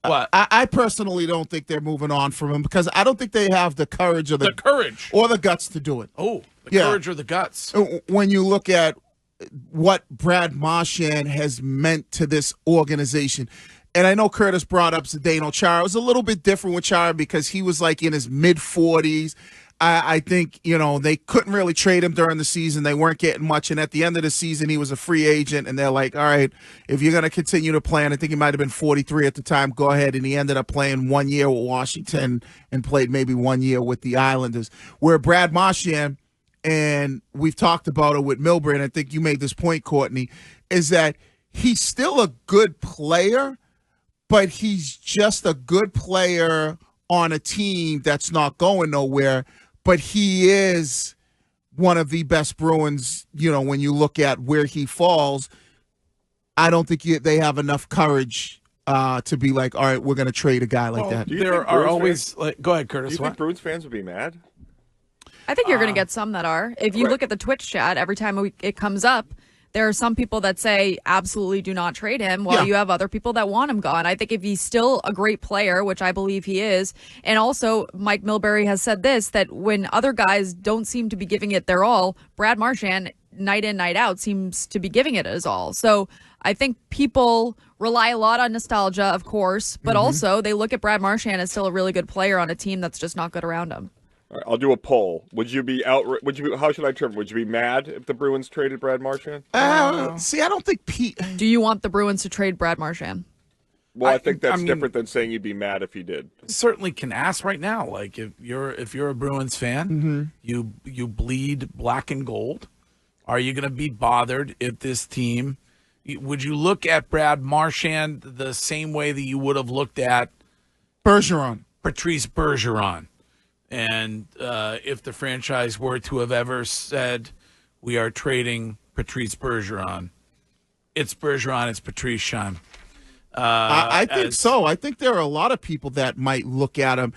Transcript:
What? I personally don't think they're moving on from him because I don't think they have the courage or The courage. or the guts to do it. Oh, the Yeah. courage or the guts. When you look at what Brad Marchand has meant to this organization. And I know Curtis brought up Zdeno Chara. It was a little bit different with Chara because he was like in his mid-40s. I think, they couldn't really trade him during the season. They weren't getting much. And at the end of the season, he was a free agent. And they're like, all right, if you're going to continue to play, and I think he might have been 43 at the time, go ahead. And he ended up playing 1 year with Washington and played maybe 1 year with the Islanders. Where Brad Marchand, and we've talked about it with Milbury, and I think you made this point, Courtney, is that he's still a good player, but he's just a good player on a team that's not going nowhere. But he is one of the best Bruins, when you look at where he falls. I don't think they have enough courage to be like, all right, we're going to trade a guy like that. There are always go ahead, Curtis. Do you think Bruins fans would be mad? I think you're going to get some that are. If you look at the Twitch chat, every time it comes up, there are some people that say absolutely do not trade him, while you have other people that want him gone. I think if he's still a great player, which I believe he is, and also Mike Milbury has said this, that when other guys don't seem to be giving it their all, Brad Marchand, night in, night out, seems to be giving it his all. So I think people rely a lot on nostalgia, of course, but also they look at Brad Marchand as still a really good player on a team that's just not good around him. All right, I'll do a poll. Would you be how should I term it? Would you be mad if the Bruins traded Brad Marchand? See, I don't think Pete. Do you want the Bruins to trade Brad Marchand? Well, I think that's different than saying you'd be mad if he did. Certainly can ask right now. Like if you're a Bruins fan, you bleed black and gold. Are you going to be bothered if this team? Would you look at Brad Marchand the same way that you would have looked at Patrice Bergeron? And if the franchise were to have ever said, we are trading Patrice Bergeron, it's Bergeron, it's Patrice, Sean. I think so. I think there are a lot of people that might look at him.